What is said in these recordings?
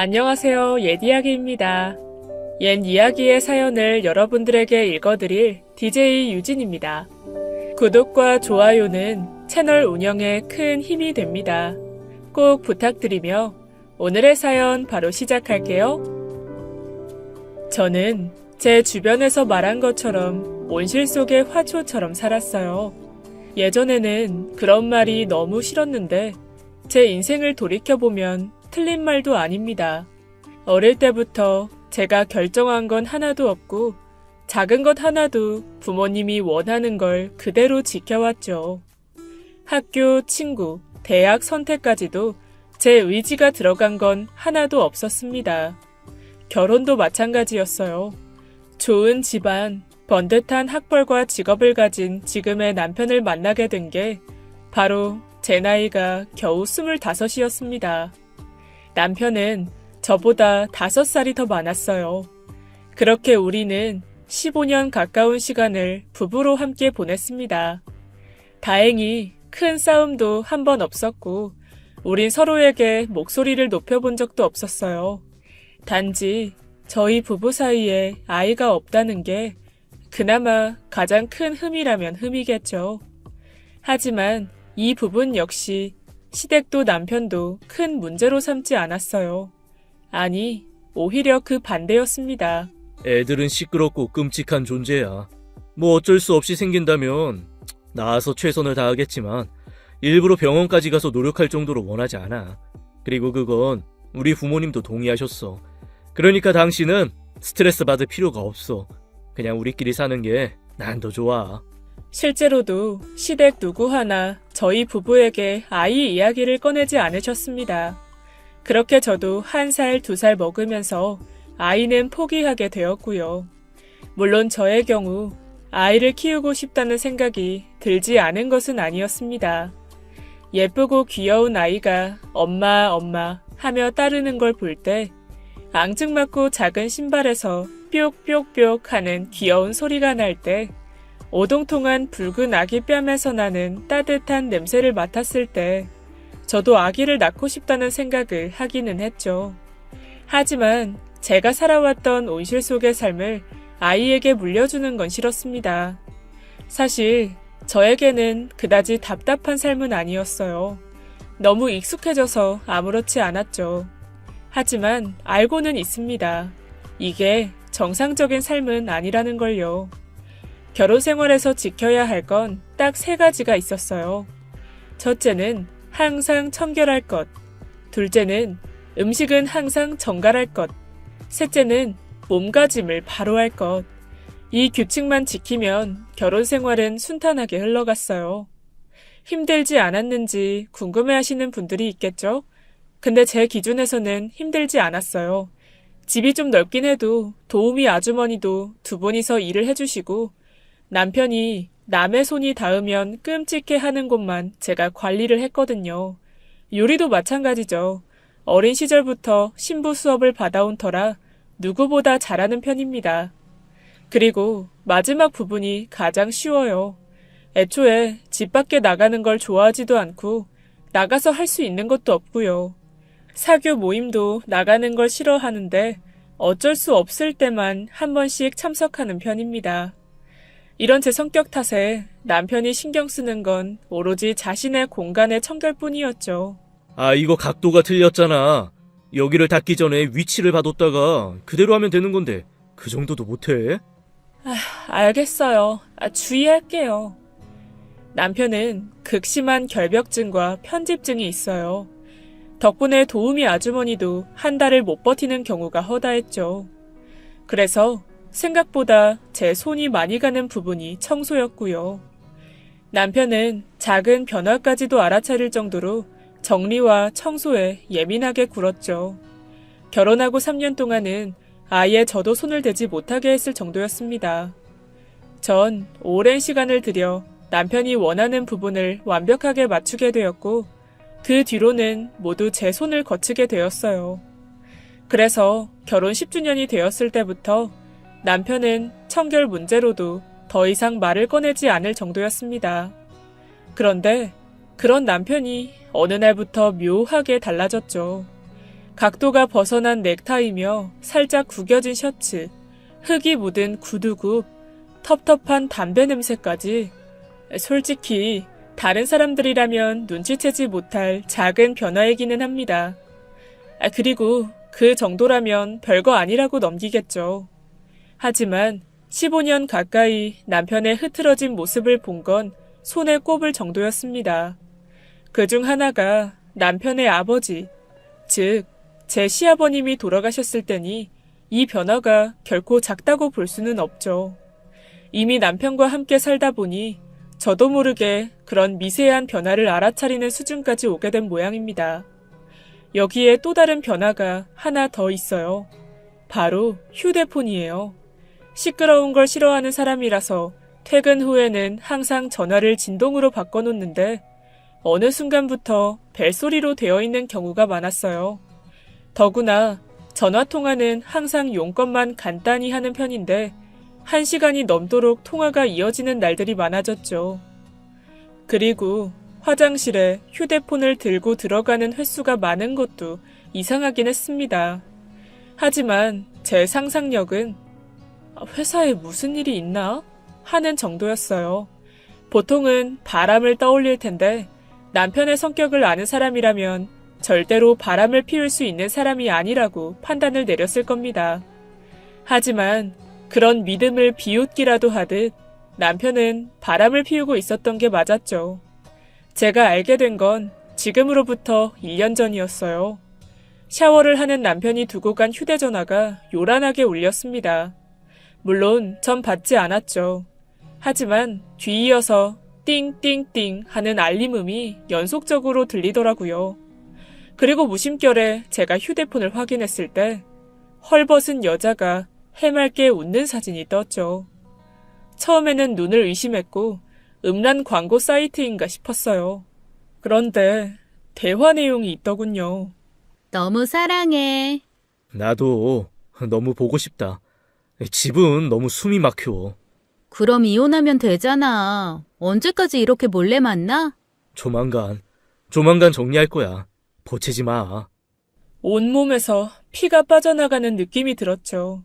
안녕하세요. 옛이야기입니다. 옛 이야기의 사연을 여러분들에게 읽어드릴 DJ 유진입니다. 구독과 좋아요는 채널 운영에 큰 힘이 됩니다. 꼭 부탁드리며 오늘의 사연 바로 시작할게요. 저는 제 주변에서 말한 것처럼 온실 속의 화초처럼 살았어요. 예전에는 그런 말이 너무 싫었는데 제 인생을 돌이켜보면 틀린 말도 아닙니다. 어릴 때부터 제가 결정한 건 하나도 없고 작은 것 하나도 부모님이 원하는 걸 그대로 지켜왔죠. 학교, 친구, 대학 선택까지도 제 의지가 들어간 건 하나도 없었습니다. 결혼도 마찬가지였어요. 좋은 집안, 번듯한 학벌과 직업을 가진 지금의 남편을 만나게 된 게 바로 제 나이가 겨우 25이었습니다. 남편은 저보다 5살이 더 많았어요. 그렇게 우리는 15년 가까운 시간을 부부로 함께 보냈습니다. 다행히 큰 싸움도 한 번 없었고 우린 서로에게 목소리를 높여본 적도 없었어요. 단지 저희 부부 사이에 아이가 없다는 게 그나마 가장 큰 흠이라면 흠이겠죠. 하지만 이 부분 역시 시댁도 남편도 큰 문제로 삼지 않았어요. 아니, 오히려 그 반대였습니다. 애들은 시끄럽고 끔찍한 존재야. 뭐 어쩔 수 없이 생긴다면 나아서 최선을 다하겠지만 일부러 병원까지 가서 노력할 정도로 원하지 않아. 그리고 그건 우리 부모님도 동의하셨어. 그러니까 당신은 스트레스 받을 필요가 없어. 그냥 우리끼리 사는 게 난 더 좋아. 실제로도 시댁 누구 하나 저희 부부에게 아이 이야기를 꺼내지 않으셨습니다. 그렇게 저도 1살, 2살 먹으면서 아이는 포기하게 되었고요. 물론 저의 경우 아이를 키우고 싶다는 생각이 들지 않은 것은 아니었습니다. 예쁘고 귀여운 아이가 엄마, 엄마 하며 따르는 걸 볼 때 앙증맞고 작은 신발에서 뾱뾱뾱 하는 귀여운 소리가 날 때 오동통한 붉은 아기 뺨에서 나는 따뜻한 냄새를 맡았을 때 저도 아기를 낳고 싶다는 생각을 하기는 했죠. 하지만 제가 살아왔던 온실 속의 삶을 아이에게 물려주는 건 싫었습니다. 사실 저에게는 그다지 답답한 삶은 아니었어요. 너무 익숙해져서 아무렇지 않았죠. 하지만 알고는 있습니다. 이게 정상적인 삶은 아니라는 걸요. 결혼 생활에서 지켜야 할 건 딱 3가지가 있었어요. 첫째는 항상 청결할 것, 둘째는 음식은 항상 정갈할 것, 셋째는 몸가짐을 바로 할 것. 이 규칙만 지키면 결혼 생활은 순탄하게 흘러갔어요. 힘들지 않았는지 궁금해하시는 분들이 있겠죠? 근데 제 기준에서는 힘들지 않았어요. 집이 좀 넓긴 해도 도우미 아주머니도 2분이서 일을 해주시고 남편이 남의 손이 닿으면 끔찍해 하는 곳만 제가 관리를 했거든요. 요리도 마찬가지죠. 어린 시절부터 신부 수업을 받아온 터라 누구보다 잘하는 편입니다. 그리고 마지막 부분이 가장 쉬워요. 애초에 집 밖에 나가는 걸 좋아하지도 않고 나가서 할 수 있는 것도 없고요. 사교 모임도 나가는 걸 싫어하는데 어쩔 수 없을 때만 한 번씩 참석하는 편입니다. 이런 제 성격 탓에 남편이 신경 쓰는 건 오로지 자신의 공간의 청결뿐이었죠. 아, 이거 각도가 틀렸잖아. 여기를 닫기 전에 위치를 봐뒀다가 그대로 하면 되는 건데 그 정도도 못해? 알겠어요. 주의할게요. 남편은 극심한 결벽증과 편집증이 있어요. 덕분에 도우미 아주머니도 한 달을 못 버티는 경우가 허다했죠. 그래서 생각보다 제 손이 많이 가는 부분이 청소였고요. 남편은 작은 변화까지도 알아차릴 정도로 정리와 청소에 예민하게 굴었죠. 결혼하고 3년 동안은 아예 저도 손을 대지 못하게 했을 정도였습니다. 전 오랜 시간을 들여 남편이 원하는 부분을 완벽하게 맞추게 되었고 그 뒤로는 모두 제 손을 거치게 되었어요. 그래서 결혼 10주년이 되었을 때부터 남편은 청결 문제로도 더 이상 말을 꺼내지 않을 정도였습니다. 그런데 그런 남편이 어느 날부터 묘하게 달라졌죠. 각도가 벗어난 넥타이며 살짝 구겨진 셔츠, 흙이 묻은 구두굽, 텁텁한 담배 냄새까지. 솔직히 다른 사람들이라면 눈치채지 못할 작은 변화이기는 합니다. 그리고 그 정도라면 별거 아니라고 넘기겠죠. 하지만 15년 가까이 남편의 흐트러진 모습을 본 건 손에 꼽을 정도였습니다. 그중 하나가 남편의 아버지, 즉 제 시아버님이 돌아가셨을 때니 이 변화가 결코 작다고 볼 수는 없죠. 이미 남편과 함께 살다 보니 저도 모르게 그런 미세한 변화를 알아차리는 수준까지 오게 된 모양입니다. 여기에 또 다른 변화가 하나 더 있어요. 바로 휴대폰이에요. 시끄러운 걸 싫어하는 사람이라서 퇴근 후에는 항상 전화를 진동으로 바꿔놓는데 어느 순간부터 벨소리로 되어 있는 경우가 많았어요. 더구나 전화통화는 항상 용건만 간단히 하는 편인데 1시간이 넘도록 통화가 이어지는 날들이 많아졌죠. 그리고 화장실에 휴대폰을 들고 들어가는 횟수가 많은 것도 이상하긴 했습니다. 하지만 제 상상력은 회사에 무슨 일이 있나? 하는 정도였어요. 보통은 바람을 떠올릴 텐데 남편의 성격을 아는 사람이라면 절대로 바람을 피울 수 있는 사람이 아니라고 판단을 내렸을 겁니다. 하지만 그런 믿음을 비웃기라도 하듯 남편은 바람을 피우고 있었던 게 맞았죠. 제가 알게 된 건 지금으로부터 1년 전이었어요. 샤워를 하는 남편이 두고 간 휴대전화가 요란하게 울렸습니다. 물론 전 받지 않았죠. 하지만 뒤이어서 띵띵띵 하는 알림음이 연속적으로 들리더라고요. 그리고 무심결에 제가 휴대폰을 확인했을 때 헐벗은 여자가 해맑게 웃는 사진이 떴죠. 처음에는 눈을 의심했고 음란 광고 사이트인가 싶었어요. 그런데 대화 내용이 있더군요. 너무 사랑해. 나도 너무 보고 싶다. 집은 너무 숨이 막혀. 그럼 이혼하면 되잖아. 언제까지 이렇게 몰래 만나? 조만간 정리할 거야. 보채지 마. 온몸에서 피가 빠져나가는 느낌이 들었죠.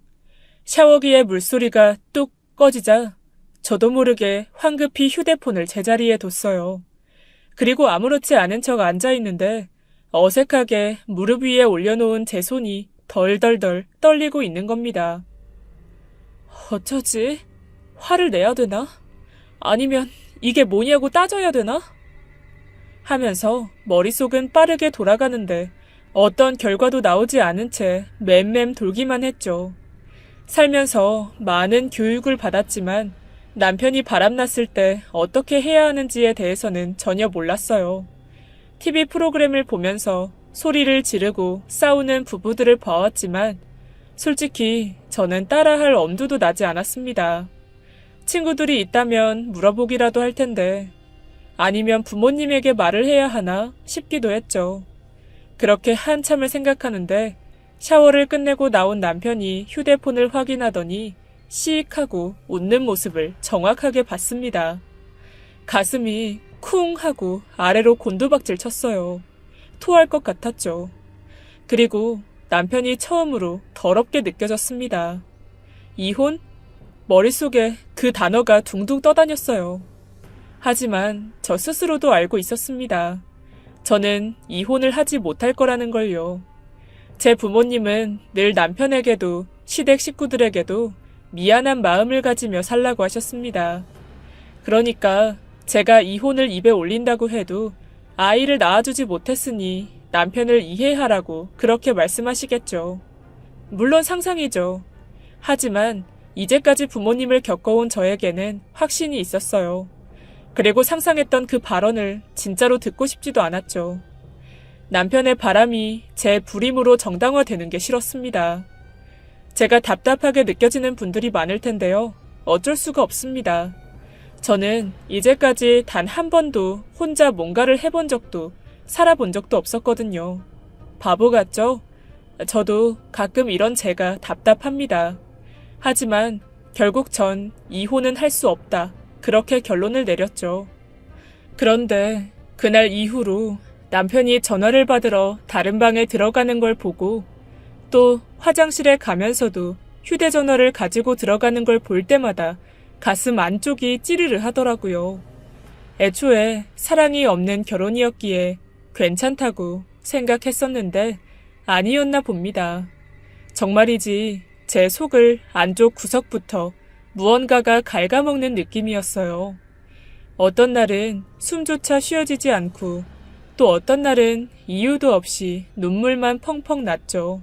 샤워기의 물소리가 뚝 꺼지자 저도 모르게 황급히 휴대폰을 제자리에 뒀어요. 그리고 아무렇지 않은 척 앉아있는데 어색하게 무릎 위에 올려놓은 제 손이 덜덜덜 떨리고 있는 겁니다. 어쩌지? 화를 내야 되나? 아니면 이게 뭐냐고 따져야 되나? 하면서 머릿속은 빠르게 돌아가는데 어떤 결과도 나오지 않은 채 맴맴 돌기만 했죠. 살면서 많은 교육을 받았지만 남편이 바람났을 때 어떻게 해야 하는지에 대해서는 전혀 몰랐어요. TV 프로그램을 보면서 소리를 지르고 싸우는 부부들을 봐왔지만 솔직히 저는 따라할 엄두도 나지 않았습니다. 친구들이 있다면 물어보기라도 할 텐데 아니면 부모님에게 말을 해야 하나 싶기도 했죠. 그렇게 한참을 생각하는데 샤워를 끝내고 나온 남편이 휴대폰을 확인하더니 씩 하고 웃는 모습을 정확하게 봤습니다. 가슴이 쿵 하고 아래로 곤두박질 쳤어요. 토할 것 같았죠. 그리고 남편이 처음으로 더럽게 느껴졌습니다. 이혼? 머릿속에 그 단어가 둥둥 떠다녔어요. 하지만 저 스스로도 알고 있었습니다. 저는 이혼을 하지 못할 거라는 걸요. 제 부모님은 늘 남편에게도 시댁 식구들에게도 미안한 마음을 가지며 살라고 하셨습니다. 그러니까 제가 이혼을 입에 올린다고 해도 아이를 낳아주지 못했으니 남편을 이해하라고 그렇게 말씀하시겠죠. 물론 상상이죠. 하지만 이제까지 부모님을 겪어온 저에게는 확신이 있었어요. 그리고 상상했던 그 발언을 진짜로 듣고 싶지도 않았죠. 남편의 바람이 제 불임으로 정당화되는 게 싫었습니다. 제가 답답하게 느껴지는 분들이 많을 텐데요. 어쩔 수가 없습니다. 저는 이제까지 단 한 번도 혼자 뭔가를 해본 적도 살아본 적도 없었거든요. 바보 같죠? 저도 가끔 이런 제가 답답합니다. 하지만 결국 전 이혼은 할 수 없다. 그렇게 결론을 내렸죠. 그런데 그날 이후로 남편이 전화를 받으러 다른 방에 들어가는 걸 보고 또 화장실에 가면서도 휴대전화를 가지고 들어가는 걸 볼 때마다 가슴 안쪽이 찌르르 하더라고요. 애초에 사랑이 없는 결혼이었기에 괜찮다고 생각했었는데 아니었나 봅니다. 정말이지 제 속을 안쪽 구석부터 무언가가 갉아먹는 느낌이었어요. 어떤 날은 숨조차 쉬어지지 않고 또 어떤 날은 이유도 없이 눈물만 펑펑 났죠.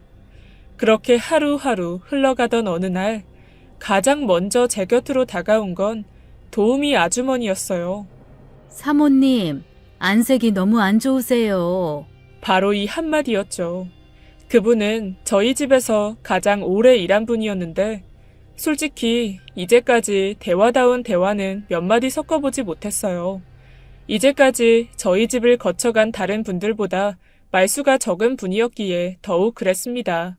그렇게 하루하루 흘러가던 어느 날 가장 먼저 제 곁으로 다가온 건 도우미 아주머니였어요. 사모님, 안색이 너무 안 좋으세요. 바로 이 한마디였죠. 그분은 저희 집에서 가장 오래 일한 분이었는데 솔직히 이제까지 대화다운 대화는 몇 마디 섞어보지 못했어요. 이제까지 저희 집을 거쳐간 다른 분들보다 말수가 적은 분이었기에 더욱 그랬습니다.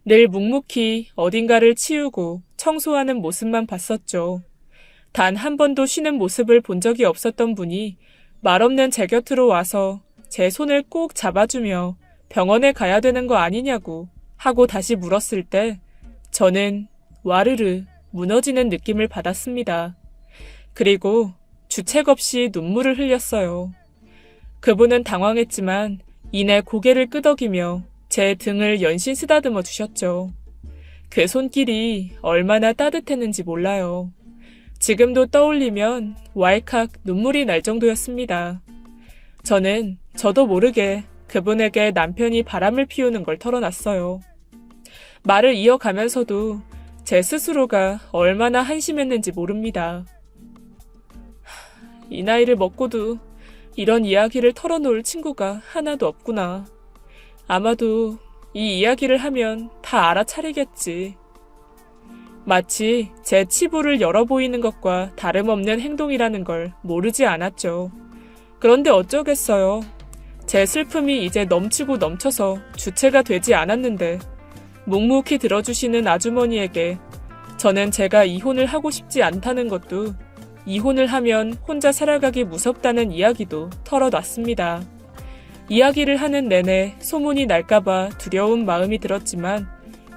늘 묵묵히 어딘가를 치우고 청소하는 모습만 봤었죠. 단 한 번도 쉬는 모습을 본 적이 없었던 분이 말없는 제 곁으로 와서 제 손을 꼭 잡아주며 병원에 가야 되는 거 아니냐고 하고 다시 물었을 때 저는 와르르 무너지는 느낌을 받았습니다. 그리고 주책 없이 눈물을 흘렸어요. 그분은 당황했지만 이내 고개를 끄덕이며 제 등을 연신 쓰다듬어 주셨죠. 그 손길이 얼마나 따뜻했는지 몰라요. 지금도 떠올리면 왈칵 눈물이 날 정도였습니다. 저는 저도 모르게 그분에게 남편이 바람을 피우는 걸 털어놨어요. 말을 이어가면서도 제 스스로가 얼마나 한심했는지 모릅니다. 이 나이를 먹고도 이런 이야기를 털어놓을 친구가 하나도 없구나. 아마도 이 이야기를 하면 다 알아차리겠지. 마치 제 치부를 열어 보이는 것과 다름없는 행동이라는 걸 모르지 않았죠. 그런데 어쩌겠어요. 제 슬픔이 이제 넘치고 넘쳐서 주체가 되지 않았는데 묵묵히 들어주시는 아주머니에게 저는 제가 이혼을 하고 싶지 않다는 것도 이혼을 하면 혼자 살아가기 무섭다는 이야기도 털어놨습니다. 이야기를 하는 내내 소문이 날까봐 두려운 마음이 들었지만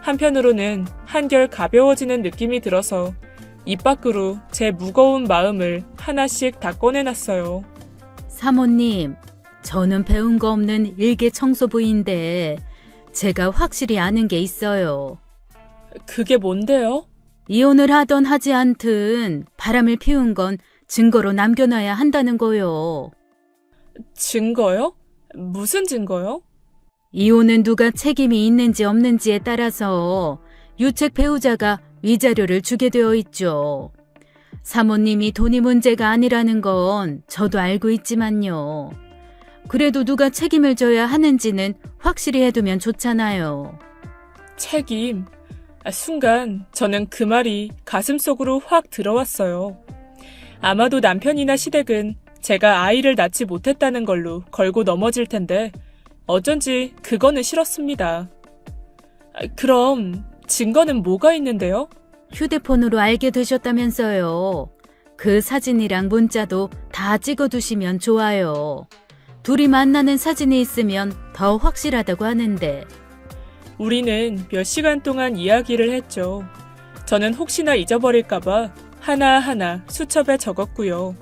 한편으로는 한결 가벼워지는 느낌이 들어서 입 밖으로 제 무거운 마음을 하나씩 다 꺼내놨어요. 사모님, 저는 배운 거 없는 일개 청소부인데 제가 확실히 아는 게 있어요. 그게 뭔데요? 이혼을 하던 하지 않든 바람을 피운 건 증거로 남겨놔야 한다는 거요. 증거요? 무슨 증거요? 이혼은 누가 책임이 있는지 없는지에 따라서 유책 배우자가 위자료를 주게 되어 있죠. 사모님이 돈이 문제가 아니라는 건 저도 알고 있지만요. 그래도 누가 책임을 져야 하는지는 확실히 해두면 좋잖아요. 책임. 순간 저는 그 말이 가슴속으로 확 들어왔어요. 아마도 남편이나 시댁은 제가 아이를 낳지 못했다는 걸로 걸고 넘어질 텐데 어쩐지 그거는 싫었습니다. 그럼 증거는 뭐가 있는데요? 휴대폰으로 알게 되셨다면서요. 그 사진이랑 문자도 다 찍어두시면 좋아요. 둘이 만나는 사진이 있으면 더 확실하다고 하는데. 우리는 몇 시간 동안 이야기를 했죠. 저는 혹시나 잊어버릴까봐 하나하나 수첩에 적었고요.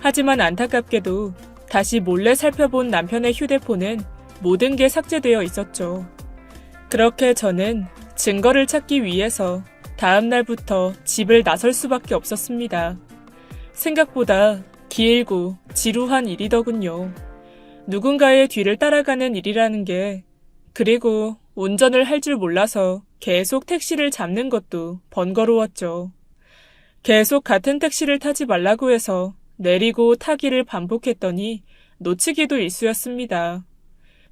하지만 안타깝게도 다시 몰래 살펴본 남편의 휴대폰은 모든 게 삭제되어 있었죠. 그렇게 저는 증거를 찾기 위해서 다음 날부터 집을 나설 수밖에 없었습니다. 생각보다 길고 지루한 일이더군요. 누군가의 뒤를 따라가는 일이라는 게, 그리고 운전을 할 줄 몰라서 계속 택시를 잡는 것도 번거로웠죠. 계속 같은 택시를 타지 말라고 해서 내리고 타기를 반복했더니 놓치기도 일쑤였습니다.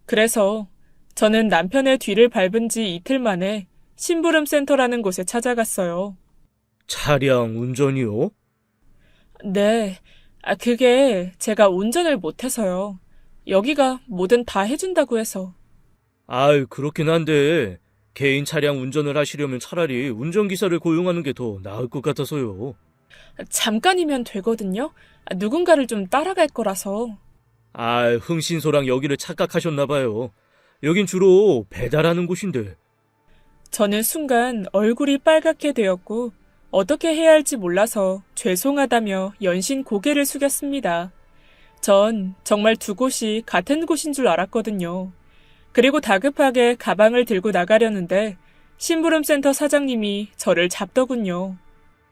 그래서 저는 남편의 뒤를 밟은 지 이틀 만에 심부름센터라는 곳에 찾아갔어요. 차량 운전이요? 네, 그게 제가 운전을 못해서요. 여기가 뭐든 다 해준다고 해서. 아유, 그렇긴 한데 개인 차량 운전을 하시려면 차라리 운전기사를 고용하는 게 더 나을 것 같아서요. 잠깐이면 되거든요. 누군가를 좀 따라갈 거라서. 흥신소랑 여기를 착각하셨나봐요. 여긴 주로 배달하는 곳인데. 저는 순간 얼굴이 빨갛게 되었고 어떻게 해야 할지 몰라서 죄송하다며 연신 고개를 숙였습니다. 전 정말 두 곳이 같은 곳인 줄 알았거든요. 그리고 다급하게 가방을 들고 나가려는데 심부름센터 사장님이 저를 잡더군요.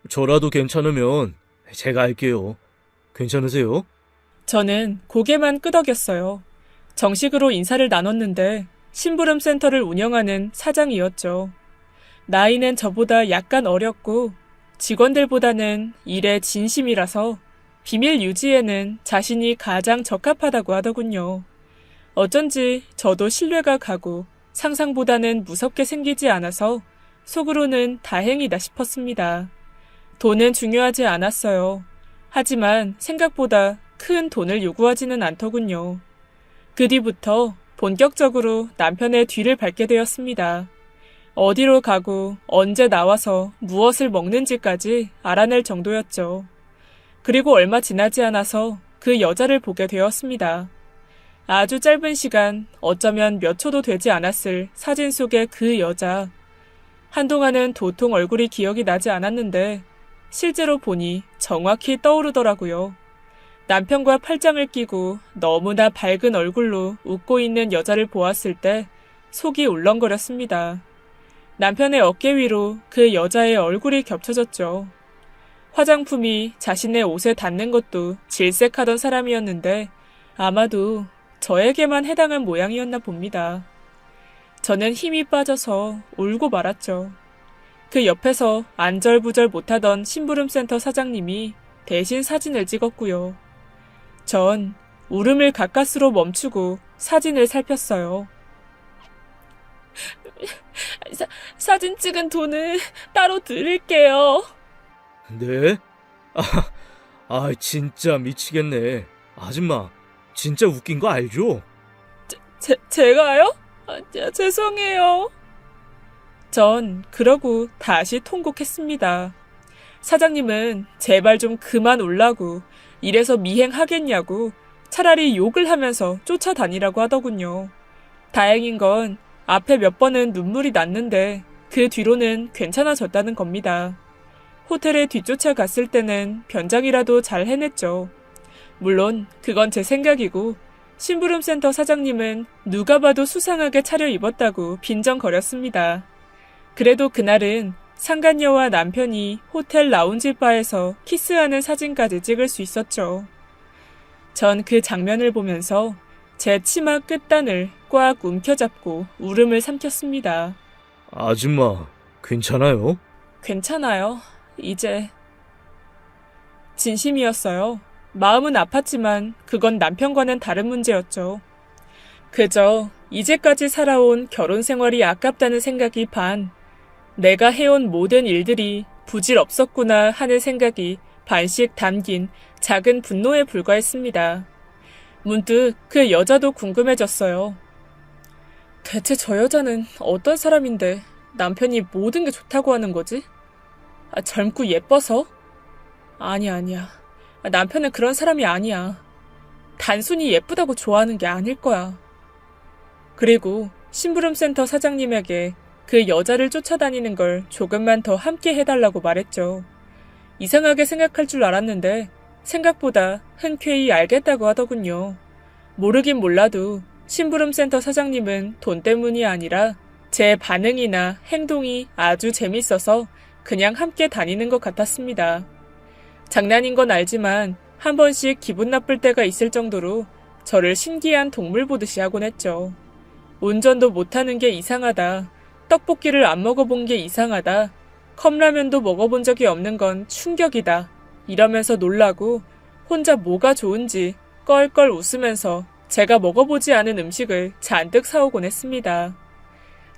저라도 괜찮으면 제가 할게요. 괜찮으세요? 저는 고개만 끄덕였어요. 정식으로 인사를 나눴는데 심부름센터를 운영하는 사장이었죠. 나이는 저보다 약간 어렸고 직원들보다는 일에 진심이라서 비밀 유지에는 자신이 가장 적합하다고 하더군요. 어쩐지 저도 신뢰가 가고 상상보다는 무섭게 생기지 않아서 속으로는 다행이다 싶었습니다. 돈은 중요하지 않았어요. 하지만 생각보다 큰 돈을 요구하지는 않더군요. 그 뒤부터 본격적으로 남편의 뒤를 밟게 되었습니다. 어디로 가고 언제 나와서 무엇을 먹는지까지 알아낼 정도였죠. 그리고 얼마 지나지 않아서 그 여자를 보게 되었습니다. 아주 짧은 시간, 어쩌면 몇 초도 되지 않았을 사진 속의 그 여자. 한동안은 도통 얼굴이 기억이 나지 않았는데 실제로 보니 정확히 떠오르더라고요. 남편과 팔짱을 끼고 너무나 밝은 얼굴로 웃고 있는 여자를 보았을 때 속이 울렁거렸습니다. 남편의 어깨 위로 그 여자의 얼굴이 겹쳐졌죠. 화장품이 자신의 옷에 닿는 것도 질색하던 사람이었는데 아마도 저에게만 해당한 모양이었나 봅니다. 저는 힘이 빠져서 울고 말았죠. 그 옆에서 안절부절 못하던 심부름센터 사장님이 대신 사진을 찍었고요. 전 울음을 가까스로 멈추고 사진을 살폈어요. 사진 찍은 돈은 따로 드릴게요. 네? 진짜 미치겠네. 아줌마, 진짜 웃긴 거 알죠? 제가요? 죄송해요. 전 그러고 다시 통곡했습니다. 사장님은 제발 좀 그만 울라고 이래서 미행하겠냐고 차라리 욕을 하면서 쫓아다니라고 하더군요. 다행인 건 앞에 몇 번은 눈물이 났는데 그 뒤로는 괜찮아졌다는 겁니다. 호텔에 뒤쫓아 갔을 때는 변장이라도 잘 해냈죠. 물론 그건 제 생각이고 심부름센터 사장님은 누가 봐도 수상하게 차려입었다고 빈정거렸습니다. 그래도 그날은 상간녀와 남편이 호텔 라운지 바에서 키스하는 사진까지 찍을 수 있었죠. 전 그 장면을 보면서 제 치마 끝단을 꽉 움켜잡고 울음을 삼켰습니다. 아줌마, 괜찮아요? 괜찮아요. 이제. 진심이었어요. 마음은 아팠지만 그건 남편과는 다른 문제였죠. 그저 이제까지 살아온 결혼 생활이 아깝다는 생각이 반, 내가 해온 모든 일들이 부질없었구나 하는 생각이 반씩 담긴 작은 분노에 불과했습니다. 문득 그 여자도 궁금해졌어요. 대체 저 여자는 어떤 사람인데 남편이 모든 게 좋다고 하는 거지? 젊고 예뻐서? 아니야. 남편은 그런 사람이 아니야. 단순히 예쁘다고 좋아하는 게 아닐 거야. 그리고 심부름센터 사장님에게 그 여자를 쫓아다니는 걸 조금만 더 함께 해달라고 말했죠. 이상하게 생각할 줄 알았는데 생각보다 흔쾌히 알겠다고 하더군요. 모르긴 몰라도 심부름센터 사장님은 돈 때문이 아니라 제 반응이나 행동이 아주 재밌어서 그냥 함께 다니는 것 같았습니다. 장난인 건 알지만 한 번씩 기분 나쁠 때가 있을 정도로 저를 신기한 동물 보듯이 하곤 했죠. 운전도 못하는 게 이상하다. 떡볶이를 안 먹어본 게 이상하다. 컵라면도 먹어본 적이 없는 건 충격이다. 이러면서 놀라고 혼자 뭐가 좋은지 껄껄 웃으면서 제가 먹어보지 않은 음식을 잔뜩 사오곤 했습니다.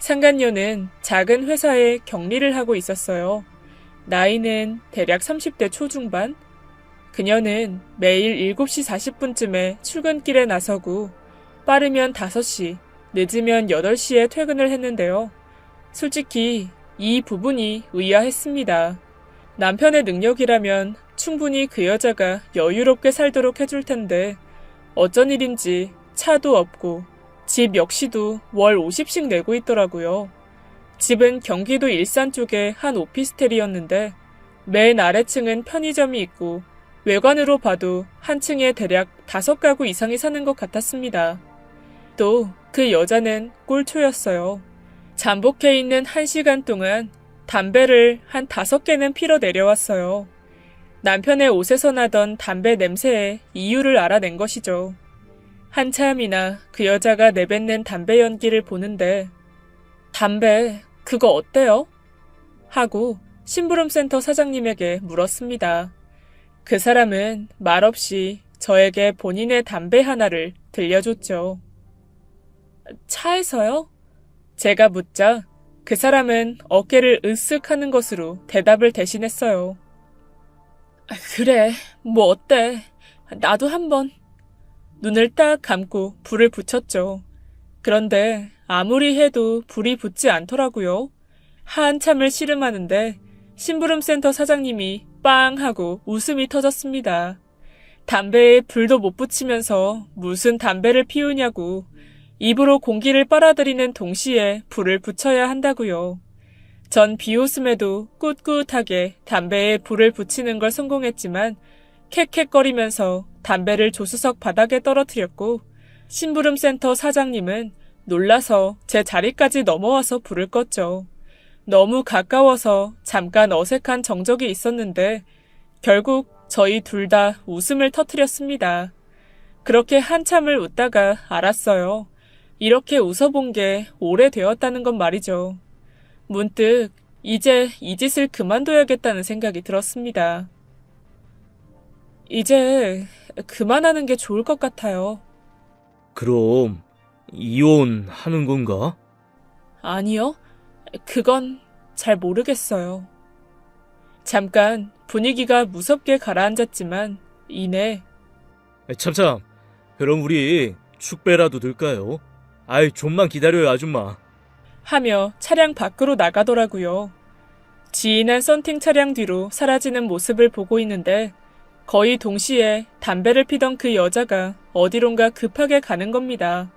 상간녀는 작은 회사에 격리를 하고 있었어요. 나이는 대략 30대 초중반? 그녀는 매일 7시 40분쯤에 출근길에 나서고 빠르면 5시, 늦으면 8시에 퇴근을 했는데요. 솔직히 이 부분이 의아했습니다. 남편의 능력이라면 충분히 그 여자가 여유롭게 살도록 해줄 텐데 어쩐 일인지 차도 없고 집 역시도 월 50씩 내고 있더라고요. 집은 경기도 일산 쪽의 한 오피스텔이었는데 맨 아래층은 편의점이 있고 외관으로 봐도 한 층에 대략 5가구 이상이 사는 것 같았습니다. 또 그 여자는 꼴초였어요. 잠복해 있는 1시간 동안 담배를 한 5개는 피러 내려왔어요. 남편의 옷에서 나던 담배 냄새에 이유를 알아낸 것이죠. 한참이나 그 여자가 내뱉는 담배 연기를 보는데 담배 그거 어때요? 하고 심부름센터 사장님에게 물었습니다. 그 사람은 말없이 저에게 본인의 담배 하나를 들려줬죠. 차에서요? 제가 묻자 그 사람은 어깨를 으쓱 하는 것으로 대답을 대신했어요. 그래, 뭐 어때? 나도 한번. 눈을 딱 감고 불을 붙였죠. 그런데 아무리 해도 불이 붙지 않더라고요. 한참을 씨름하는데 심부름센터 사장님이 빵 하고 웃음이 터졌습니다. 담배에 불도 못 붙이면서 무슨 담배를 피우냐고 입으로 공기를 빨아들이는 동시에 불을 붙여야 한다고요. 전 비웃음에도 꿋꿋하게 담배에 불을 붙이는 걸 성공했지만 캑캑거리면서 담배를 조수석 바닥에 떨어뜨렸고 심부름센터 사장님은 놀라서 제 자리까지 넘어와서 불을 껐죠. 너무 가까워서 잠깐 어색한 정적이 있었는데 결국 저희 둘 다 웃음을 터뜨렸습니다. 그렇게 한참을 웃다가 알았어요. 이렇게 웃어본 게 오래되었다는 건 말이죠. 문득 이제 이 짓을 그만둬야겠다는 생각이 들었습니다. 이제 그만하는 게 좋을 것 같아요. 그럼 이혼하는 건가? 아니요. 그건 잘 모르겠어요. 잠깐 분위기가 무섭게 가라앉았지만 이내 참참, 그럼 우리 축배라도 들까요? 아이, 좀만 기다려요, 아줌마. 하며 차량 밖으로 나가더라고요. 지인한 썬팅 차량 뒤로 사라지는 모습을 보고 있는데 거의 동시에 담배를 피던 그 여자가 어디론가 급하게 가는 겁니다.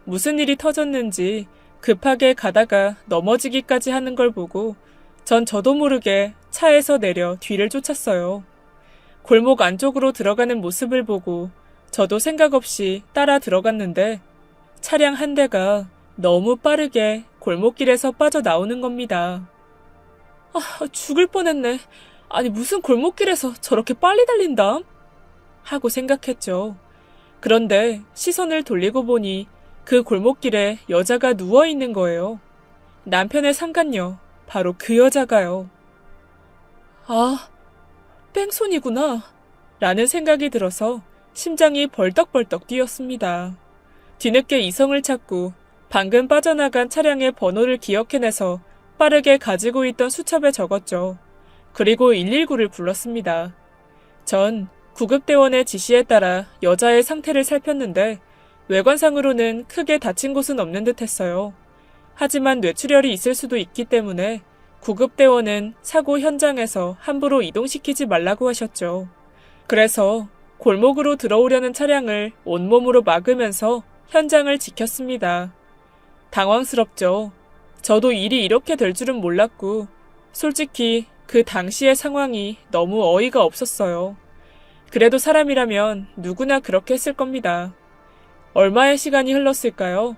무슨 일이 터졌는지 급하게 가다가 넘어지기까지 하는 걸 보고 전 저도 모르게 차에서 내려 뒤를 쫓았어요. 골목 안쪽으로 들어가는 모습을 보고 저도 생각 없이 따라 들어갔는데 차량 한 대가 너무 빠르게 골목길에서 빠져나오는 겁니다. 죽을 뻔했네. 아니 무슨 골목길에서 저렇게 빨리 달린다? 하고 생각했죠. 그런데 시선을 돌리고 보니 그 골목길에 여자가 누워있는 거예요. 남편의 상간녀, 바로 그 여자가요. 아, 뺑소니구나 라는 생각이 들어서 심장이 벌떡벌떡 뛰었습니다. 뒤늦게 이성을 찾고 방금 빠져나간 차량의 번호를 기억해내서 빠르게 가지고 있던 수첩에 적었죠. 그리고 119를 불렀습니다. 전 구급대원의 지시에 따라 여자의 상태를 살폈는데 외관상으로는 크게 다친 곳은 없는 듯 했어요. 하지만 뇌출혈이 있을 수도 있기 때문에 구급대원은 사고 현장에서 함부로 이동시키지 말라고 하셨죠. 그래서 골목으로 들어오려는 차량을 온몸으로 막으면서 현장을 지켰습니다. 당황스럽죠. 저도 일이 이렇게 될 줄은 몰랐고 솔직히 그 당시의 상황이 너무 어이가 없었어요. 그래도 사람이라면 누구나 그렇게 했을 겁니다. 얼마의 시간이 흘렀을까요?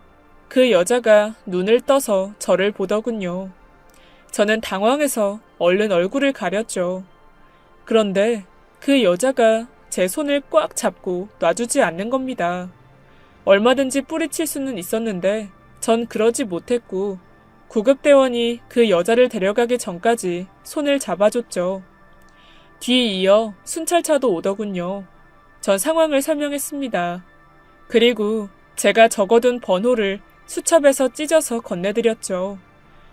그 여자가 눈을 떠서 저를 보더군요. 저는 당황해서 얼른 얼굴을 가렸죠. 그런데 그 여자가 제 손을 꽉 잡고 놔주지 않는 겁니다. 얼마든지 뿌리칠 수는 있었는데 전 그러지 못했고 구급대원이 그 여자를 데려가기 전까지 손을 잡아줬죠. 뒤에 이어 순찰차도 오더군요. 전 상황을 설명했습니다. 그리고 제가 적어둔 번호를 수첩에서 찢어서 건네드렸죠.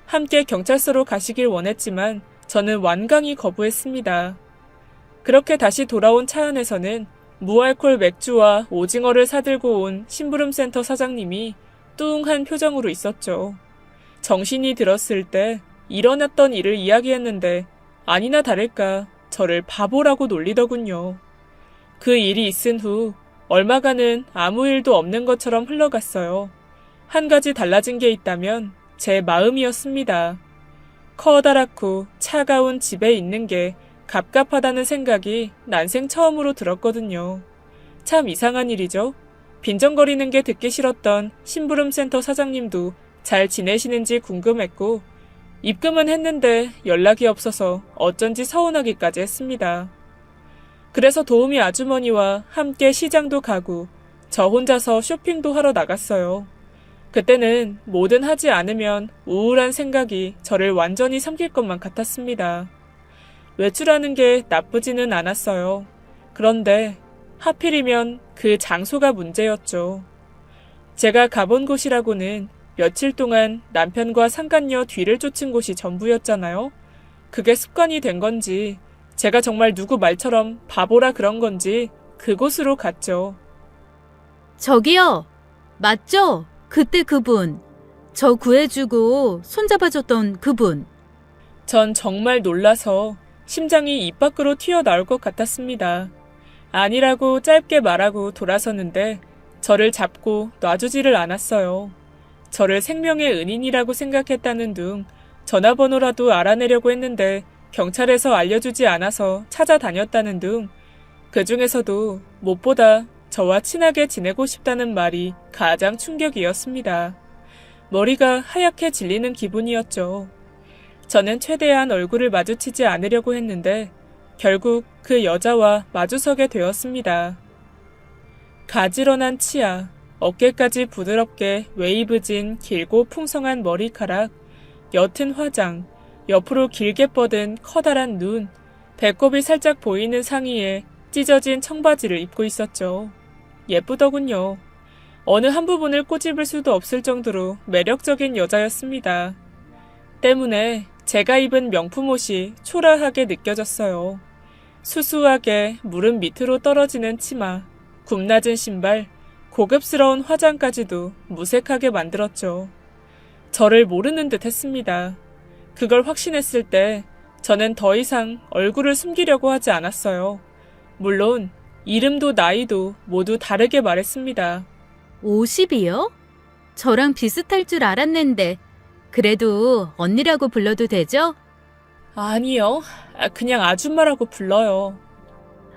함께 경찰서로 가시길 원했지만 저는 완강히 거부했습니다. 그렇게 다시 돌아온 차 안에서는 무알콜 맥주와 오징어를 사들고 온 심부름센터 사장님이 뚱한 표정으로 있었죠. 정신이 들었을 때 일어났던 일을 이야기했는데 아니나 다를까 저를 바보라고 놀리더군요. 그 일이 있은 후 얼마간은 아무 일도 없는 것처럼 흘러갔어요. 한 가지 달라진 게 있다면 제 마음이었습니다. 커다랗고 차가운 집에 있는 게 갑갑하다는 생각이 난생 처음으로 들었거든요. 참 이상한 일이죠. 빈정거리는 게 듣기 싫었던 심부름센터 사장님도 잘 지내시는지 궁금했고, 입금은 했는데 연락이 없어서 어쩐지 서운하기까지 했습니다. 그래서 도우미 아주머니와 함께 시장도 가고 저 혼자서 쇼핑도 하러 나갔어요. 그때는 뭐든 하지 않으면 우울한 생각이 저를 완전히 삼킬 것만 같았습니다. 외출하는 게 나쁘지는 않았어요. 그런데 하필이면 그 장소가 문제였죠. 제가 가본 곳이라고는 며칠 동안 남편과 상간녀 뒤를 쫓은 곳이 전부였잖아요. 그게 습관이 된 건지 제가 정말 누구 말처럼 바보라 그런 건지 그곳으로 갔죠. 저기요. 맞죠? 그때 그분. 저 구해주고 손잡아줬던 그분. 전 정말 놀라서 심장이 입 밖으로 튀어나올 것 같았습니다. 아니라고 짧게 말하고 돌아섰는데 저를 잡고 놔주지를 않았어요. 저를 생명의 은인이라고 생각했다는 둥 전화번호라도 알아내려고 했는데 경찰에서 알려주지 않아서 찾아다녔다는 둥, 그 중에서도 무엇보다 저와 친하게 지내고 싶다는 말이 가장 충격이었습니다. 머리가 하얗게 질리는 기분이었죠. 저는 최대한 얼굴을 마주치지 않으려고 했는데 결국 그 여자와 마주서게 되었습니다. 가지런한 치아, 어깨까지 부드럽게 웨이브진 길고 풍성한 머리카락, 옅은 화장, 옆으로 길게 뻗은 커다란 눈, 배꼽이 살짝 보이는 상의에 찢어진 청바지를 입고 있었죠. 예쁘더군요. 어느 한 부분을 꼬집을 수도 없을 정도로 매력적인 여자였습니다. 때문에 제가 입은 명품 옷이 초라하게 느껴졌어요. 수수하게 무릎 밑으로 떨어지는 치마, 굽낮은 신발, 고급스러운 화장까지도 무색하게 만들었죠. 저를 모르는 듯 했습니다. 그걸 확신했을 때 저는 더 이상 얼굴을 숨기려고 하지 않았어요. 물론 이름도 나이도 모두 다르게 말했습니다. 50이요? 저랑 비슷할 줄 알았는데 그래도 언니라고 불러도 되죠? 아니요. 그냥 아줌마라고 불러요.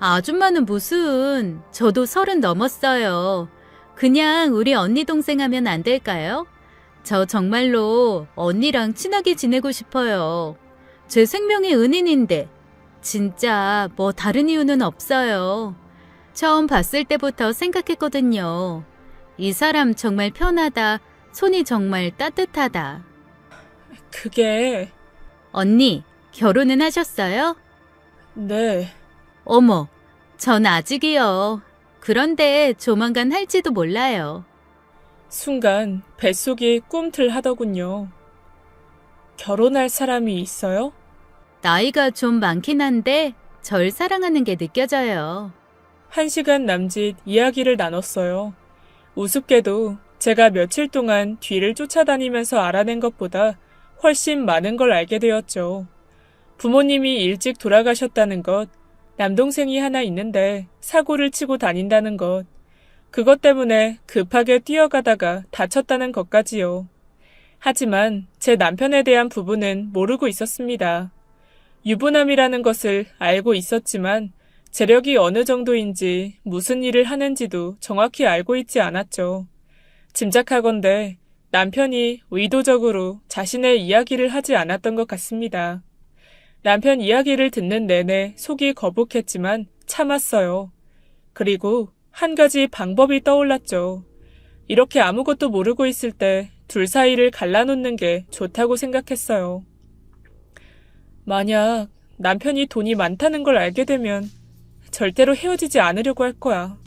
아줌마는 무슨, 저도 30 넘었어요. 그냥 우리 언니 동생 하면 안 될까요? 저 정말로 언니랑 친하게 지내고 싶어요. 제 생명의 은인인데 진짜 뭐 다른 이유는 없어요. 처음 봤을 때부터 생각했거든요. 이 사람 정말 편하다. 손이 정말 따뜻하다. 그게... 언니, 결혼은 하셨어요? 네. 어머, 전 아직이요. 그런데 조만간 할지도 몰라요. 순간 뱃속이 꿈틀하더군요. 결혼할 사람이 있어요? 나이가 좀 많긴 한데 절 사랑하는 게 느껴져요. 1시간 남짓 이야기를 나눴어요. 우습게도 제가 며칠 동안 뒤를 쫓아다니면서 알아낸 것보다 훨씬 많은 걸 알게 되었죠. 부모님이 일찍 돌아가셨다는 것, 남동생이 하나 있는데 사고를 치고 다닌다는 것, 그것 때문에 급하게 뛰어가다가 다쳤다는 것까지요. 하지만 제 남편에 대한 부분은 모르고 있었습니다. 유부남이라는 것을 알고 있었지만 재력이 어느 정도인지 무슨 일을 하는지도 정확히 알고 있지 않았죠. 짐작하건대 남편이 의도적으로 자신의 이야기를 하지 않았던 것 같습니다. 남편 이야기를 듣는 내내 속이 거북했지만 참았어요. 그리고 한 가지 방법이 떠올랐죠. 이렇게 아무것도 모르고 있을 때 둘 사이를 갈라놓는 게 좋다고 생각했어요. 만약 남편이 돈이 많다는 걸 알게 되면 절대로 헤어지지 않으려고 할 거야.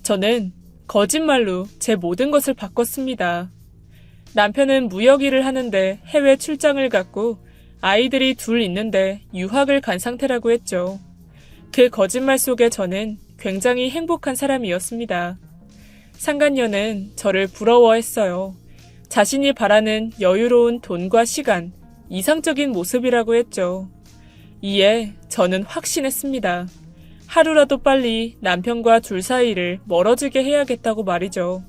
저는 거짓말로 제 모든 것을 바꿨습니다. 남편은 무역 일을 하는데 해외 출장을 갔고 아이들이 둘 있는데 유학을 간 상태라고 했죠. 그 거짓말 속에 저는 굉장히 행복한 사람이었습니다. 상간녀는 저를 부러워했어요. 자신이 바라는 여유로운 돈과 시간, 이상적인 모습이라고 했죠. 이에 저는 확신했습니다. 하루라도 빨리 남편과 둘 사이를 멀어지게 해야겠다고 말이죠.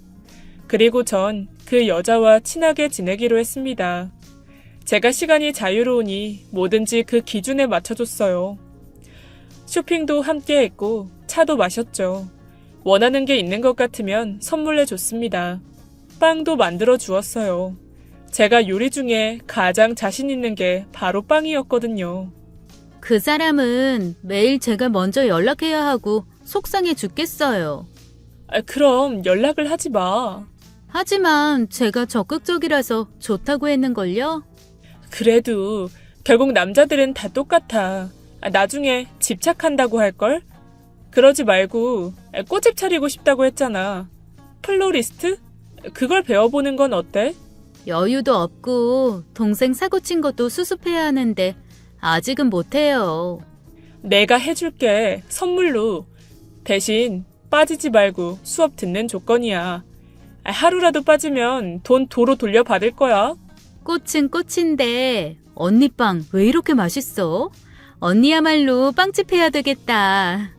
그리고 전 그 여자와 친하게 지내기로 했습니다. 제가 시간이 자유로우니 뭐든지 그 기준에 맞춰줬어요. 쇼핑도 함께 했고 차도 마셨죠. 원하는 게 있는 것 같으면 선물해줬습니다. 빵도 만들어 주었어요. 제가 요리 중에 가장 자신 있는 게 바로 빵이었거든요. 그 사람은 매일 제가 먼저 연락해야 하고 속상해 죽겠어요. 그럼 연락을 하지 마. 하지만 제가 적극적이라서 좋다고 했는걸요? 그래도 결국 남자들은 다 똑같아. 나중에 집착한다고 할걸? 그러지 말고 꽃집 차리고 싶다고 했잖아. 플로리스트? 그걸 배워보는 건 어때? 여유도 없고 동생 사고 친 것도 수습해야 하는데 아직은 못해요. 내가 해줄게. 선물로. 대신 빠지지 말고 수업 듣는 조건이야. 하루라도 빠지면 돈 도로 돌려받을 거야. 꽃은 꽃인데 언니 빵 왜 이렇게 맛있어? 언니야말로 빵집 해야 되겠다.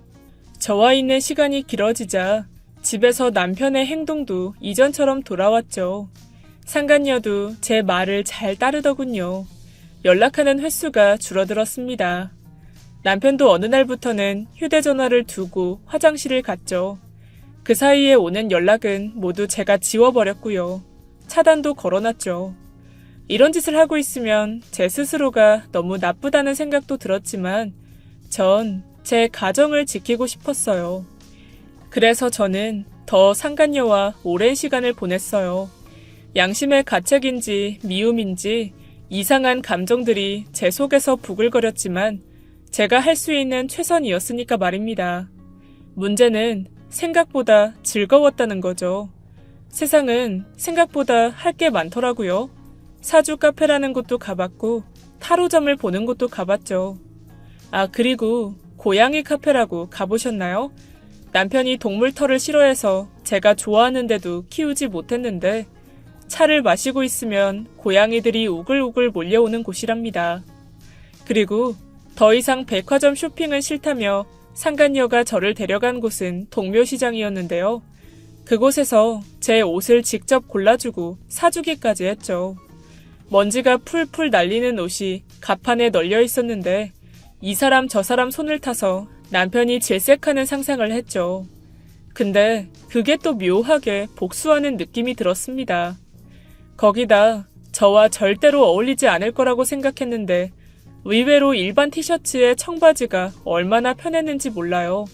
저와 있는 시간이 길어지자 집에서 남편의 행동도 이전처럼 돌아왔죠. 상간녀도 제 말을 잘 따르더군요. 연락하는 횟수가 줄어들었습니다. 남편도 어느 날부터는 휴대전화를 두고 화장실을 갔죠. 그 사이에 오는 연락은 모두 제가 지워버렸고요. 차단도 걸어놨죠. 이런 짓을 하고 있으면 제 스스로가 너무 나쁘다는 생각도 들었지만 전 제 가정을 지키고 싶었어요. 그래서 저는 더 상간녀와 오랜 시간을 보냈어요. 양심의 가책인지 미움인지 이상한 감정들이 제 속에서 부글거렸지만 제가 할 수 있는 최선이었으니까 말입니다. 문제는 생각보다 즐거웠다는 거죠. 세상은 생각보다 할 게 많더라고요. 사주 카페라는 곳도 가봤고 타로점을 보는 곳도 가봤죠. 그리고 고양이 카페라고 가보셨나요? 남편이 동물털을 싫어해서 제가 좋아하는데도 키우지 못했는데 차를 마시고 있으면 고양이들이 우글우글 몰려오는 곳이랍니다. 그리고 더 이상 백화점 쇼핑은 싫다며 상간녀가 저를 데려간 곳은 동묘시장이었는데요. 그곳에서 제 옷을 직접 골라주고 사주기까지 했죠. 먼지가 풀풀 날리는 옷이 가판에 널려 있었는데 이 사람 저 사람 손을 타서 남편이 질색하는 상상을 했죠. 근데 그게 또 묘하게 복수하는 느낌이 들었습니다. 거기다 저와 절대로 어울리지 않을 거라고 생각했는데 의외로 일반 티셔츠에 청바지가 얼마나 편했는지 몰라요.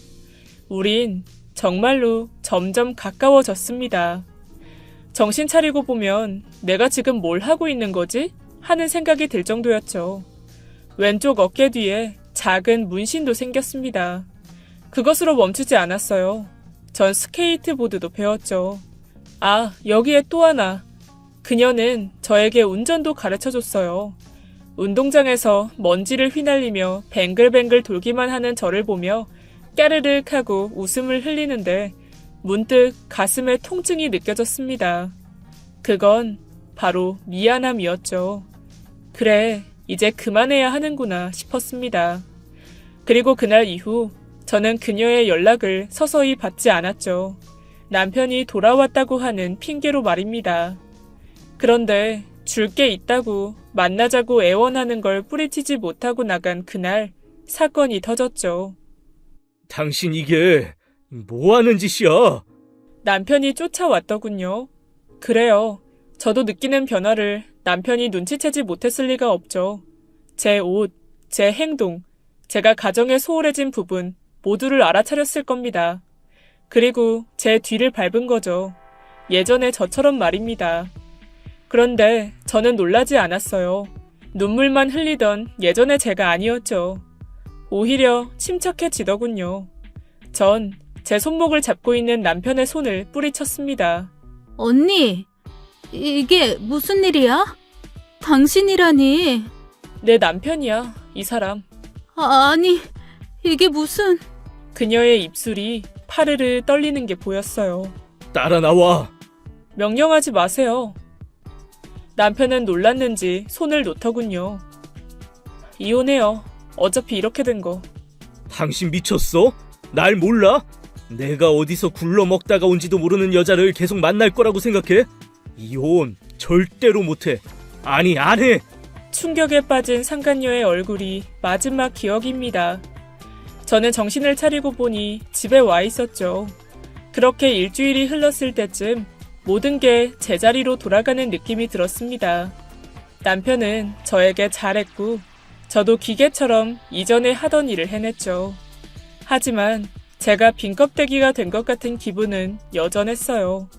우린 정말로 점점 가까워졌습니다. 정신 차리고 보면 내가 지금 뭘 하고 있는 거지? 하는 생각이 들 정도였죠. 왼쪽 어깨 뒤에 작은 문신도 생겼습니다. 그것으로 멈추지 않았어요. 전 스케이트보드도 배웠죠. 여기에 또 하나. 그녀는 저에게 운전도 가르쳐줬어요. 운동장에서 먼지를 휘날리며 뱅글뱅글 돌기만 하는 저를 보며 까르륵 하고 웃음을 흘리는데 문득 가슴에 통증이 느껴졌습니다. 그건 바로 미안함이었죠. 그래, 이제 그만해야 하는구나 싶었습니다. 그리고 그날 이후 저는 그녀의 연락을 서서히 받지 않았죠. 남편이 돌아왔다고 하는 핑계로 말입니다. 그런데 줄 게 있다고 만나자고 애원하는 걸 뿌리치지 못하고 나간 그날 사건이 터졌죠. 당신 이게 뭐 하는 짓이야? 남편이 쫓아왔더군요. 그래요. 저도 느끼는 변화를 남편이 눈치채지 못했을 리가 없죠. 제 옷, 제 행동, 제가 가정에 소홀해진 부분 모두를 알아차렸을 겁니다. 그리고 제 뒤를 밟은 거죠. 예전의 저처럼 말입니다. 그런데 저는 놀라지 않았어요. 눈물만 흘리던 예전의 제가 아니었죠. 오히려 침착해지더군요. 전 제 손목을 잡고 있는 남편의 손을 뿌리쳤습니다. 언니, 이게 무슨 일이야? 당신이라니. 내 남편이야, 이 사람. 아니, 이게 무슨... 그녀의 입술이 파르르 떨리는 게 보였어요. 따라 나와. 명령하지 마세요. 남편은 놀랐는지 손을 놓더군요. 이혼해요. 어차피 이렇게 된 거. 당신 미쳤어? 날 몰라? 내가 어디서 굴러먹다가 온지도 모르는 여자를 계속 만날 거라고 생각해? 이혼 절대로 못해. 아니, 안 해. 충격에 빠진 상간녀의 얼굴이 마지막 기억입니다. 저는 정신을 차리고 보니 집에 와 있었죠. 그렇게 일주일이 흘렀을 때쯤 모든 게 제자리로 돌아가는 느낌이 들었습니다. 남편은 저에게 잘했고 저도 기계처럼 이전에 하던 일을 해냈죠. 하지만 제가 빈껍데기가 된 것 같은 기분은 여전했어요.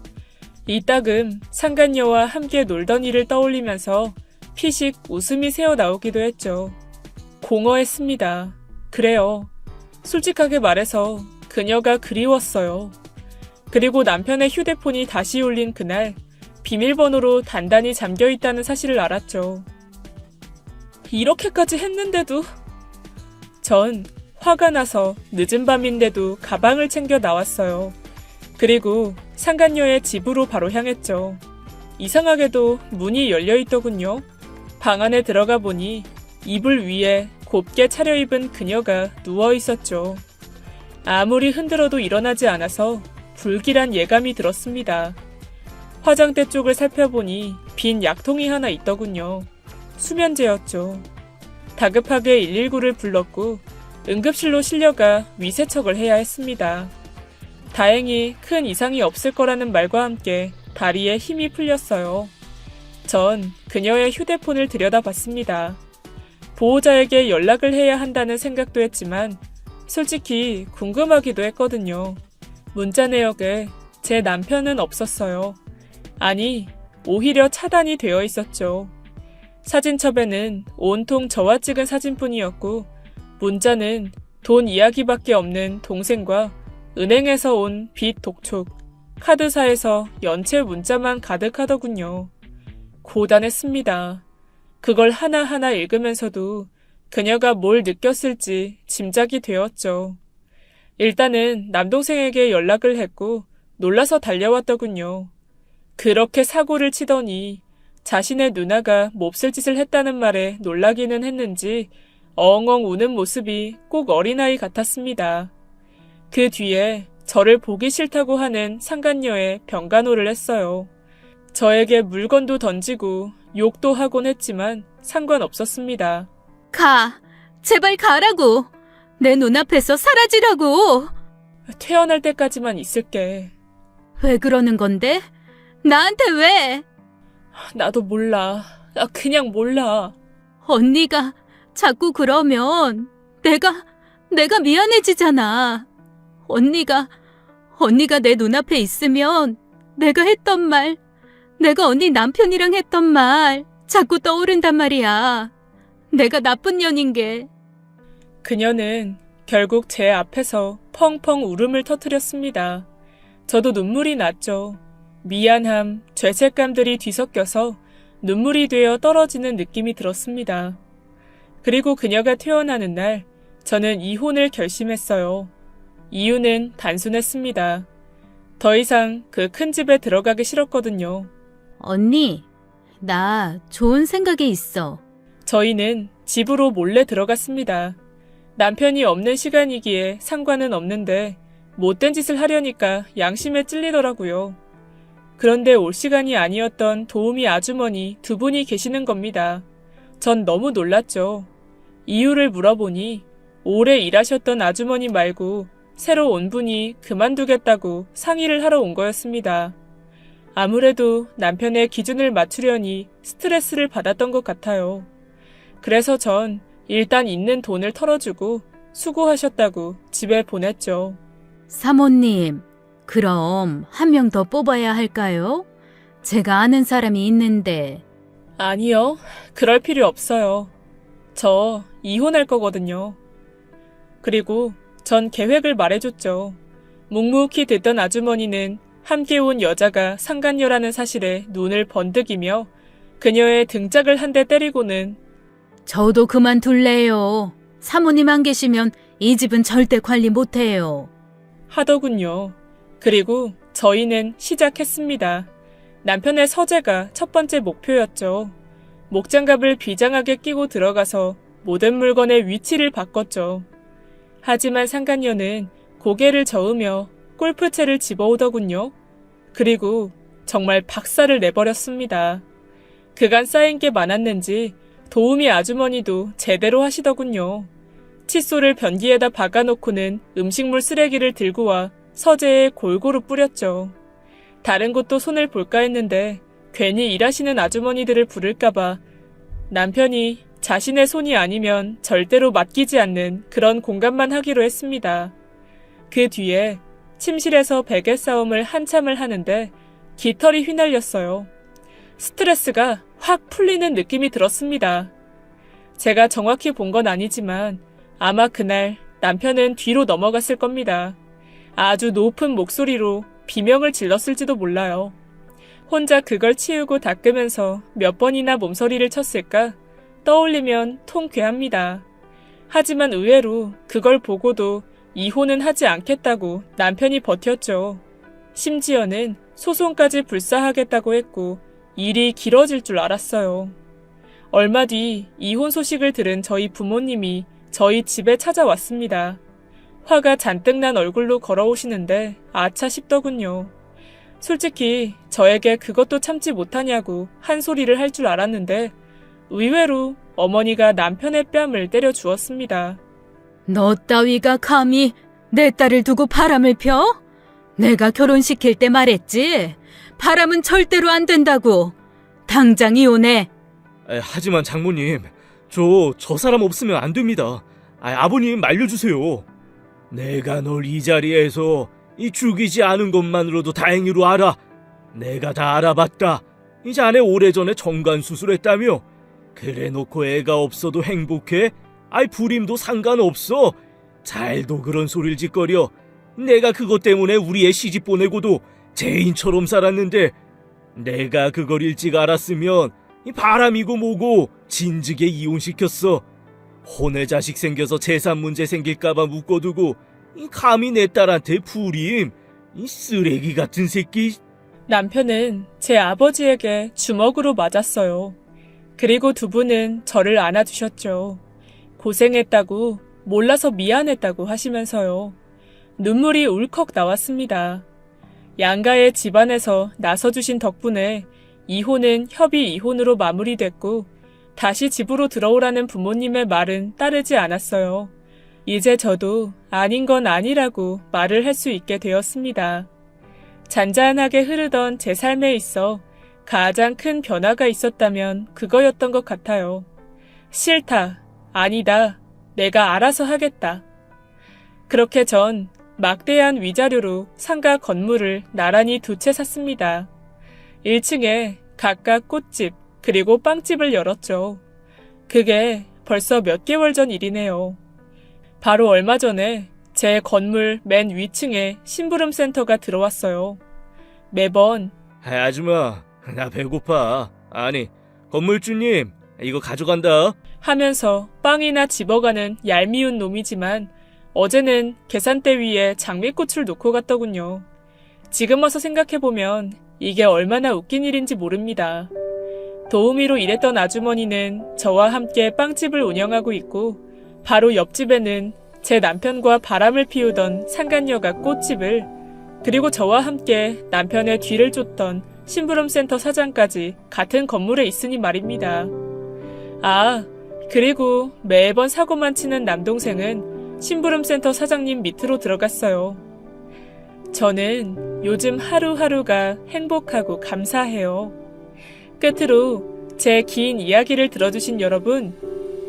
이따금 상간녀와 함께 놀던 일을 떠올리면서 피식 웃음이 새어나오기도 했죠. 공허했습니다. 그래요. 솔직하게 말해서 그녀가 그리웠어요. 그리고 남편의 휴대폰이 다시 울린 그날 비밀번호로 단단히 잠겨있다는 사실을 알았죠. 이렇게까지 했는데도 전 화가 나서 늦은 밤인데도 가방을 챙겨 나왔어요. 그리고 상간녀의 집으로 바로 향했죠. 이상하게도 문이 열려있더군요. 방 안에 들어가 보니 이불 위에 곱게 차려입은 그녀가 누워있었죠. 아무리 흔들어도 일어나지 않아서 불길한 예감이 들었습니다. 화장대 쪽을 살펴보니 빈 약통이 하나 있더군요. 수면제였죠. 다급하게 119를 불렀고 응급실로 실려가 위세척을 해야 했습니다. 다행히 큰 이상이 없을 거라는 말과 함께 다리에 힘이 풀렸어요. 전 그녀의 휴대폰을 들여다봤습니다. 보호자에게 연락을 해야 한다는 생각도 했지만 솔직히 궁금하기도 했거든요. 문자 내역에 제 남편은 없었어요. 아니, 오히려 차단이 되어 있었죠. 사진첩에는 온통 저와 찍은 사진뿐이었고 문자는 돈 이야기밖에 없는 동생과 은행에서 온 빚 독촉, 카드사에서 연체 문자만 가득하더군요. 고단했습니다. 그걸 하나하나 읽으면서도 그녀가 뭘 느꼈을지 짐작이 되었죠. 일단은 남동생에게 연락을 했고 놀라서 달려왔더군요. 그렇게 사고를 치더니 자신의 누나가 몹쓸 짓을 했다는 말에 놀라기는 했는지 엉엉 우는 모습이 꼭 어린아이 같았습니다. 그 뒤에 저를 보기 싫다고 하는 상간녀에 병간호를 했어요. 저에게 물건도 던지고 욕도 하곤 했지만 상관없었습니다. 가! 제발 가라고! 내 눈앞에서 사라지라고! 태어날 때까지만 있을게. 왜 그러는 건데? 나한테 왜? 나도 몰라. 나 그냥 몰라. 언니가 자꾸 그러면 내가 미안해지잖아. 언니가 내 눈앞에 있으면 내가 했던 말, 내가 언니 남편이랑 했던 말 자꾸 떠오른단 말이야. 내가 나쁜 년인 게. 그녀는 결국 제 앞에서 펑펑 울음을 터뜨렸습니다. 저도 눈물이 났죠. 미안함, 죄책감들이 뒤섞여서 눈물이 되어 떨어지는 느낌이 들었습니다. 그리고 그녀가 퇴원하는 날 저는 이혼을 결심했어요. 이유는 단순했습니다. 더 이상 그 큰 집에 들어가기 싫었거든요. 언니, 나 좋은 생각이 있어. 저희는 집으로 몰래 들어갔습니다. 남편이 없는 시간이기에 상관은 없는데 못된 짓을 하려니까 양심에 찔리더라고요. 그런데 올 시간이 아니었던 도우미 아주머니 두 분이 계시는 겁니다. 전 너무 놀랐죠. 이유를 물어보니 오래 일하셨던 아주머니 말고 새로 온 분이 그만두겠다고 상의를 하러 온 거였습니다. 아무래도 남편의 기준을 맞추려니 스트레스를 받았던 것 같아요. 그래서 전 일단 있는 돈을 털어주고 수고하셨다고 집에 보냈죠. 사모님, 그럼 한 명 더 뽑아야 할까요? 제가 아는 사람이 있는데. 아니요, 그럴 필요 없어요. 저 이혼할 거거든요. 그리고 전 계획을 말해줬죠. 묵묵히 듣던 아주머니는 함께 온 여자가 상간녀라는 사실에 눈을 번득이며 그녀의 등짝을 한 대 때리고는 저도 그만둘래요. 사모님 안 계시면 이 집은 절대 관리 못해요. 하더군요. 그리고 저희는 시작했습니다. 남편의 서재가 첫 번째 목표였죠. 목장갑을 비장하게 끼고 들어가서 모든 물건의 위치를 바꿨죠. 하지만 상간녀는 고개를 저으며 골프채를 집어오더군요. 그리고 정말 박살을 내버렸습니다. 그간 쌓인 게 많았는지 도우미 아주머니도 제대로 하시더군요. 칫솔을 변기에다 박아놓고는 음식물 쓰레기를 들고 와 서재에 골고루 뿌렸죠. 다른 곳도 손을 볼까 했는데 괜히 일하시는 아주머니들을 부를까봐 남편이 자신의 손이 아니면 절대로 맡기지 않는 그런 공간만 하기로 했습니다. 그 뒤에 침실에서 베개 싸움을 한참을 하는데 깃털이 휘날렸어요. 스트레스가 확 풀리는 느낌이 들었습니다. 제가 정확히 본 건 아니지만 아마 그날 남편은 뒤로 넘어갔을 겁니다. 아주 높은 목소리로 비명을 질렀을지도 몰라요. 혼자 그걸 치우고 닦으면서 몇 번이나 몸서리를 쳤을까 떠올리면 통쾌합니다. 하지만 의외로 그걸 보고도 이혼은 하지 않겠다고 남편이 버텼죠. 심지어는 소송까지 불사하겠다고 했고 일이 길어질 줄 알았어요. 얼마 뒤 이혼 소식을 들은 저희 부모님이 저희 집에 찾아왔습니다. 화가 잔뜩 난 얼굴로 걸어오시는데 아차 싶더군요. 솔직히 저에게 그것도 참지 못하냐고 한 소리를 할 줄 알았는데 의외로 어머니가 남편의 뺨을 때려 주었습니다. 너 따위가 감히 내 딸을 두고 바람을 펴? 내가 결혼시킬 때 말했지. 바람은 절대로 안 된다고. 당장 이혼해. 하지만 장모님, 저 사람 없으면 안 됩니다. 아버님 말려주세요. 내가 널 이 자리에서 죽이지 않은 것만으로도 다행으로 알아. 내가 다 알아봤다. 이 자네 오래전에 정관 수술했다며. 그래 놓고 애가 없어도 행복해? 불임도 상관없어. 잘도 그런 소리를 짓거려. 내가 그것 때문에 우리 애 시집 보내고도 죄인처럼 살았는데 내가 그걸 일찍 알았으면 바람이고 뭐고 진즉에 이혼시켰어. 혼외 자식 생겨서 재산 문제 생길까봐 묶어두고 감히 내 딸한테 불임. 쓰레기 같은 새끼. 남편은 제 아버지에게 주먹으로 맞았어요. 그리고 두 분은 저를 안아주셨죠. 고생했다고, 몰라서 미안했다고 하시면서요. 눈물이 울컥 나왔습니다. 양가의 집안에서 나서주신 덕분에 이혼은 협의 이혼으로 마무리됐고 다시 집으로 들어오라는 부모님의 말은 따르지 않았어요. 이제 저도 아닌 건 아니라고 말을 할 수 있게 되었습니다. 잔잔하게 흐르던 제 삶에 있어 가장 큰 변화가 있었다면 그거였던 것 같아요. 싫다, 아니다, 내가 알아서 하겠다. 그렇게 전 막대한 위자료로 상가 건물을 나란히 두 채 샀습니다. 1층에 각각 꽃집 그리고 빵집을 열었죠. 그게 벌써 몇 개월 전 일이네요. 바로 얼마 전에 제 건물 맨 위층에 심부름센터가 들어왔어요. 매번 아줌마, 나 배고파. 아니, 건물주님, 이거 가져간다. 하면서 빵이나 집어가는 얄미운 놈이지만 어제는 계산대 위에 장미꽃을 놓고 갔더군요. 지금 와서 생각해보면 이게 얼마나 웃긴 일인지 모릅니다. 도우미로 일했던 아주머니는 저와 함께 빵집을 운영하고 있고 바로 옆집에는 제 남편과 바람을 피우던 상간녀가 꽃집을, 그리고 저와 함께 남편의 뒤를 쫓던 심부름센터 사장까지 같은 건물에 있으니 말입니다. 그리고 매번 사고만 치는 남동생은 심부름센터 사장님 밑으로 들어갔어요. 저는 요즘 하루하루가 행복하고 감사해요. 끝으로 제 긴 이야기를 들어주신 여러분,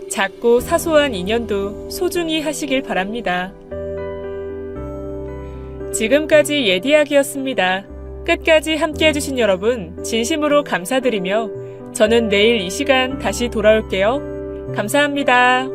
작고 사소한 인연도 소중히 하시길 바랍니다. 지금까지 예디약이었습니다. 끝까지 함께 해주신 여러분 진심으로 감사드리며 저는 내일 이 시간 다시 돌아올게요. 감사합니다.